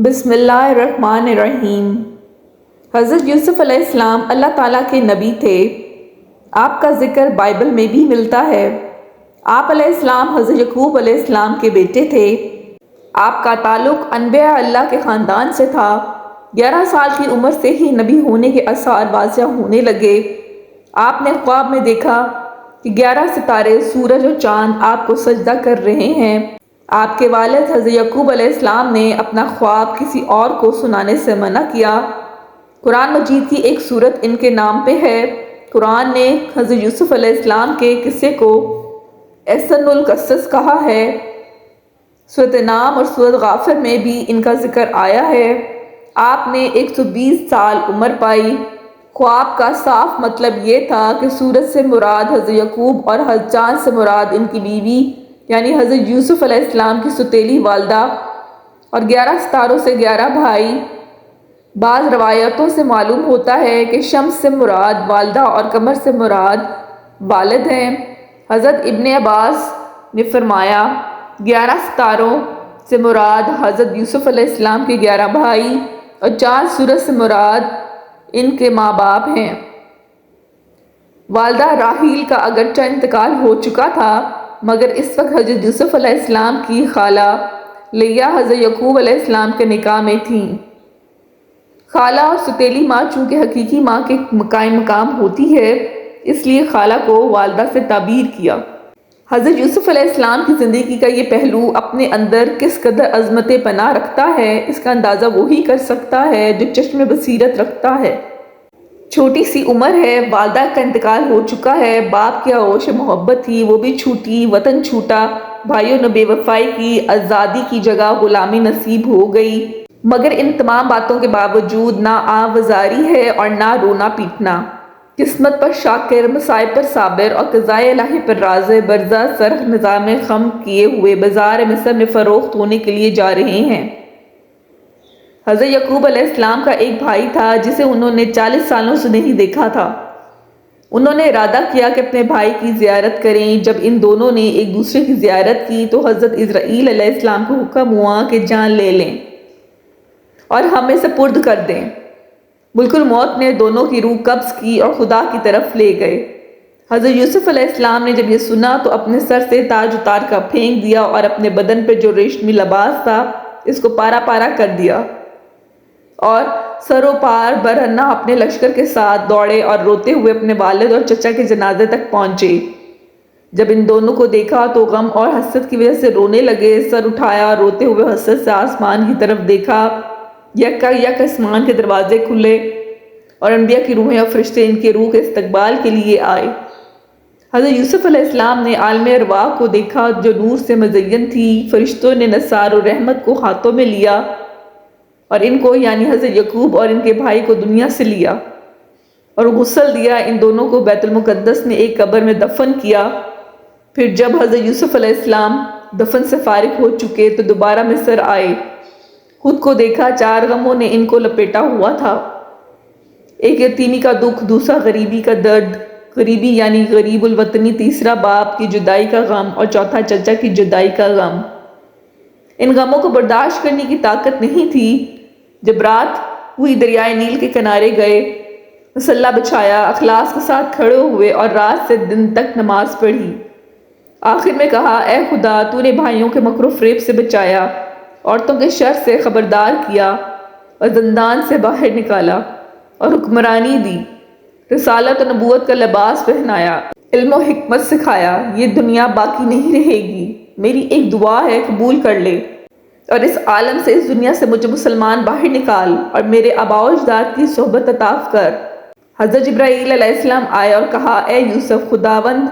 بسم اللہ الرحمن الرحیم۔ حضرت یوسف علیہ السلام اللہ تعالیٰ کے نبی تھے۔ آپ کا ذکر بائبل میں بھی ملتا ہے۔ آپ علیہ السلام حضرت یعقوب علیہ السلام کے بیٹے تھے۔ آپ کا تعلق انبیاء اللہ کے خاندان سے تھا۔ 11 سال کی عمر سے ہی نبی ہونے کے آثار واضح ہونے لگے۔ آپ نے خواب میں دیکھا کہ 11 ستارے، سورج اور چاند آپ کو سجدہ کر رہے ہیں۔ آپ کے والد حضرت یعقوب علیہ السلام نے اپنا خواب کسی اور کو سنانے سے منع کیا۔ قرآن مجید کی ایک سورت ان کے نام پہ ہے۔ قرآن نے حضرت یوسف علیہ السلام کے قصے کو احسن القصص کہا ہے۔ سورۃ نام اور سورۃ غافر میں بھی ان کا ذکر آیا ہے۔ آپ نے 120 سال عمر پائی۔ خواب کا صاف مطلب یہ تھا کہ سورج سے مراد حضرت یعقوب اور چاند سے مراد ان کی بیوی یعنی حضرت یوسف علیہ السلام کی سوتیلی والدہ، اور 11 ستاروں سے 11 بھائی۔ بعض روایتوں سے معلوم ہوتا ہے کہ شمس سے مراد والدہ اور قمر سے مراد والد ہیں۔ حضرت ابن عباس نے فرمایا 11 ستاروں سے مراد حضرت یوسف علیہ السلام کے 11 بھائی اور چاند سورج سے مراد ان کے ماں باپ ہیں۔ والدہ راحیل کا اگرچہ انتقال ہو چکا تھا مگر اس وقت حضرت یوسف علیہ السلام کی خالہ لیہ حضرت یعقوب علیہ السلام کے نکاح میں تھیں۔ خالہ اور سوتیلی ماں چونکہ حقیقی ماں کے قائم مقام ہوتی ہے، اس لیے خالہ کو والدہ سے تعبیر کیا۔ حضرت یوسف علیہ السلام کی زندگی کا یہ پہلو اپنے اندر کس قدر عظمت پناہ رکھتا ہے، اس کا اندازہ وہی کر سکتا ہے جو چشم بصیرت رکھتا ہے۔ چھوٹی سی عمر ہے، والدہ کا انتقال ہو چکا ہے، باپ کی آغوش محبت تھی وہ بھی چھوٹی، وطن چھوٹا، بھائیوں نے بے وفائی کی، آزادی کی جگہ غلامی نصیب ہو گئی۔ مگر ان تمام باتوں کے باوجود نہ آوازاری ہے اور نہ رونا پیٹنا۔ قسمت پر شاکر، مصائب پر صابر اور قضائے الہی پر راضی، برزہ سرخ نظام خم کیے ہوئے بازار مصر میں فروخت ہونے کے لیے جا رہے ہیں۔ حضرت یعقوب علیہ السلام کا ایک بھائی تھا جسے انہوں نے 40 سالوں سے نہیں دیکھا تھا۔ انہوں نے ارادہ کیا کہ اپنے بھائی کی زیارت کریں۔ جب ان دونوں نے ایک دوسرے کی زیارت کی تو حضرت اسرائیل علیہ السلام کو حکم ہوا کہ جان لے لیں اور ہمیں سپرد کر دیں۔ ملک الموت نے دونوں کی روح قبض کی اور خدا کی طرف لے گئے۔ حضرت یوسف علیہ السلام نے جب یہ سنا تو اپنے سر سے تاج اتار کر پھینک دیا اور اپنے بدن پہ جو ریشمی لباس تھا اس کو پارا پارا کر دیا اور سرو پار برہنہ اپنے لشکر کے ساتھ دوڑے اور روتے ہوئے اپنے والد اور چچا کے جنازے تک پہنچے۔ جب ان دونوں کو دیکھا تو غم اور حسرت کی وجہ سے رونے لگے۔ سر اٹھایا، روتے ہوئے حسرت سے آسمان کی طرف دیکھا۔ یک آسمان کے دروازے کھلے اور انبیاء کی روحیں اور فرشتے ان کے روح کے استقبال کے لیے آئے۔ حضرت یوسف علیہ السلام نے عالم ارواح کو دیکھا جو نور سے مزین تھی۔ فرشتوں نے نثار و رحمت کو ہاتھوں میں لیا اور ان کو یعنی حضرت یعقوب اور ان کے بھائی کو دنیا سے لیا اور غسل دیا۔ ان دونوں کو بیت المقدس میں ایک قبر میں دفن کیا۔ پھر جب حضرت یوسف علیہ السلام دفن سے فارغ ہو چکے تو دوبارہ مصر آئے۔ خود کو دیکھا 4 غموں نے ان کو لپیٹا ہوا تھا۔ ایک یتیمی کا دکھ، دوسرا غریبی کا درد، غریبی یعنی غریب الوطنی، تیسرا باپ کی جدائی کا غم اور چوتھا چچا کی جدائی کا غم۔ ان غموں کو برداشت کرنے کی طاقت نہیں تھی۔ جب رات ہوئی دریائے نیل کے کنارے گئے، مصلی بچھایا، اخلاص کے ساتھ کھڑے ہوئے اور رات سے دن تک نماز پڑھی۔ آخر میں کہا اے خدا، تو نے بھائیوں کے مکر و فریب سے بچایا، عورتوں کے شر سے خبردار کیا اور زندان سے باہر نکالا اور حکمرانی دی، رسالت و نبوت کا لباس پہنایا، علم و حکمت سکھایا۔ یہ دنیا باقی نہیں رہے گی۔ میری ایک دعا ہے، قبول کر لے اور اس عالم سے، اس دنیا سے مجھے مسلمان باہر نکال اور میرے آباء و اجداد کی صحبت عطا کر۔ حضرت جبرائیل علیہ السلام آئے اور کہا اے یوسف، خداوند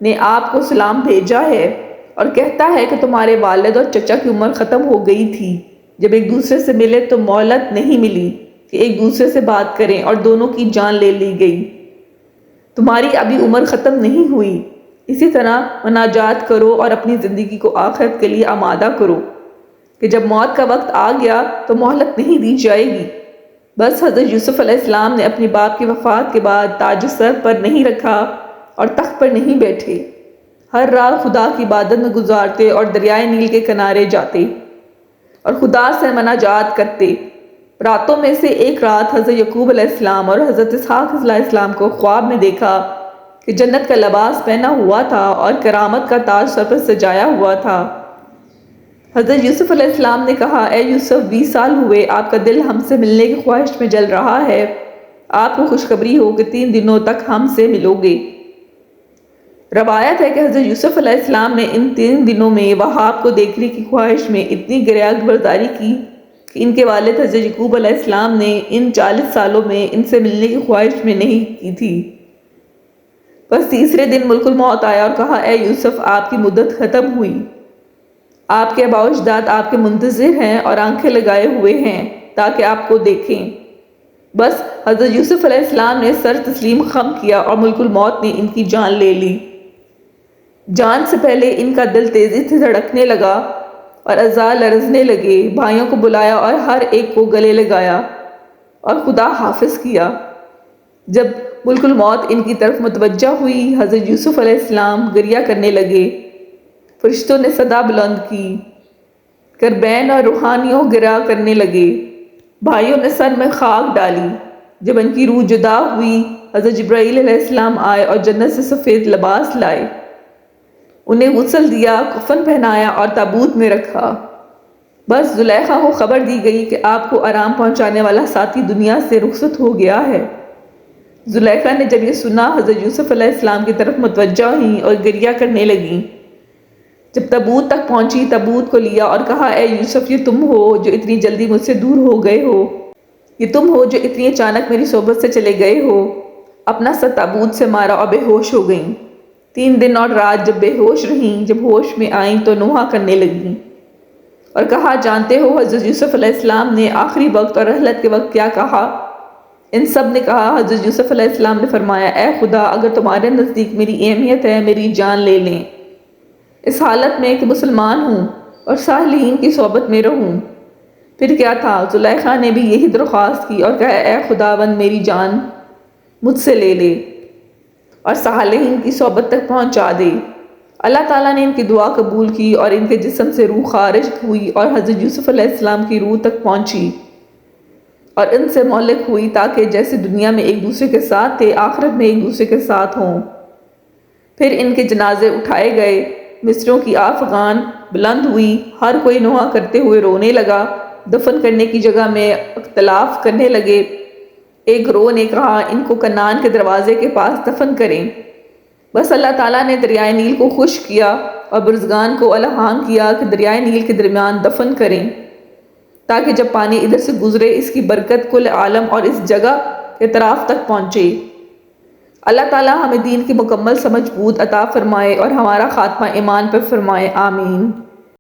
نے آپ کو سلام بھیجا ہے اور کہتا ہے کہ تمہارے والد اور چچا کی عمر ختم ہو گئی تھی۔ جب ایک دوسرے سے ملے تو مہلت نہیں ملی کہ ایک دوسرے سے بات کریں اور دونوں کی جان لے لی گئی۔ تمہاری ابھی عمر ختم نہیں ہوئی۔ اسی طرح مناجات کرو اور اپنی زندگی کو آخرت کے لیے آمادہ کرو کہ جب موت کا وقت آ گیا تو مہلت نہیں دی جائے گی۔ بس حضرت یوسف علیہ السلام نے اپنے باپ کی وفات کے بعد تاج سر پر نہیں رکھا اور تخت پر نہیں بیٹھے۔ ہر رات خدا کی عبادت میں گزارتے اور دریائے نیل کے کنارے جاتے اور خدا سے مناجات کرتے۔ راتوں میں سے ایک رات حضرت یعقوب علیہ السلام اور حضرت اسحاق علیہ السلام کو خواب میں دیکھا کہ جنت کا لباس پہنا ہوا تھا اور کرامت کا تاج سر پر سجایا ہوا تھا۔ حضرت یوسف علیہ السلام نے کہا، اے یوسف، 20 سال ہوئے آپ کا دل ہم سے ملنے کی خواہش میں جل رہا ہے، آپ کو خوشخبری ہو کہ 3 دنوں تک ہم سے ملو گے۔ روایت ہے کہ حضرت یوسف علیہ السلام نے ان 3 دنوں میں وہاب کو دیکھنے کی خواہش میں اتنی گریز برداری کی کہ ان کے والد حضرت یعقوب علیہ السلام نے ان 40 سالوں میں ان سے ملنے کی خواہش میں نہیں کی تھی۔ بس تیسرے دن ملک الموت آیا اور کہا، اے یوسف، آپ کی مدت ختم ہوئی، آپ کے آباء و اجداد آپ کے منتظر ہیں اور آنکھیں لگائے ہوئے ہیں تاکہ آپ کو دیکھیں۔ بس حضرت یوسف علیہ السلام نے سر تسلیم خم کیا اور ملک الموت نے ان کی جان لے لی۔ جان سے پہلے ان کا دل تیزی سے دھڑکنے لگا اور اعضاء لرزنے لگے۔ بھائیوں کو بلایا اور ہر ایک کو گلے لگایا اور خدا حافظ کیا۔ جب ملک الموت ان کی طرف متوجہ ہوئی، حضرت یوسف علیہ السلام گریہ کرنے لگے۔ فرشتوں نے صدا بلند کی، کربین اور روحانیوں گرا کرنے لگے۔ بھائیوں نے سر میں خاک ڈالی۔ جب ان کی روح جدا ہوئی، حضرت جبرائیل علیہ السلام آئے اور جنت سے سفید لباس لائے، انہیں غسل دیا، کفن پہنایا اور تابوت میں رکھا۔ بس زلیخا کو خبر دی گئی کہ آپ کو آرام پہنچانے والا ساتھی دنیا سے رخصت ہو گیا ہے۔ زلیخا نے جب یہ سنا، حضرت یوسف علیہ السلام کی طرف متوجہ ہوئیں اور گریہ کرنے لگیں۔ جب تابوت تک پہنچی، تابوت کو لیا اور کہا، اے یوسف، یہ تم ہو جو اتنی جلدی مجھ سے دور ہو گئے ہو، یہ تم ہو جو اتنی اچانک میری صحبت سے چلے گئے ہو۔ اپنا سر تابوت سے مارا اور بے ہوش ہو گئیں۔ 3 دن اور رات جب بے ہوش رہیں، جب ہوش میں آئیں تو نوحہ کرنے لگیں اور کہا، جانتے ہو حضرت یوسف علیہ السلام نے آخری وقت اور رحلت کے وقت کیا کہا؟ ان سب نے کہا۔ حضرت یوسف علیہ السلام نے فرمایا، اے خدا، اگر تمہارے نزدیک میری اہمیت ہے، میری جان لے لیں، اس حالت میں کہ مسلمان ہوں اور صالحین کی صحبت میں رہوں۔ پھر کیا تھا؟ زلیخا نے بھی یہی درخواست کی اور کہا، اے خداوند، میری جان مجھ سے لے لے اور صالحین کی صحبت تک پہنچا دے۔ اللہ تعالیٰ نے ان کی دعا قبول کی اور ان کے جسم سے روح خارج ہوئی اور حضرت یوسف علیہ السلام کی روح تک پہنچی اور ان سے معلق ہوئی تاکہ جیسے دنیا میں ایک دوسرے کے ساتھ تھے، آخرت میں ایک دوسرے کے ساتھ ہوں۔ پھر ان کے جنازے اٹھائے گئے، مصریوں کی آفغان بلند ہوئی، ہر کوئی نوحہ کرتے ہوئے رونے لگا، دفن کرنے کی جگہ میں اختلاف کرنے لگے۔ ایک گروہ نے کہا، ان کو کنعان کے دروازے کے پاس دفن کریں۔ بس اللہ تعالیٰ نے دریائے نیل کو خشک کیا اور برزگان کو الہام کیا کہ دریائے نیل کے درمیان دفن کریں تاکہ جب پانی ادھر سے گزرے اس کی برکت کل عالم اور اس جگہ کے اطراف تک پہنچے۔ اللہ تعالیٰ ہمیں دین کی مکمل سمجھ بود عطا فرمائے اور ہمارا خاتمہ ایمان پر فرمائے، آمین۔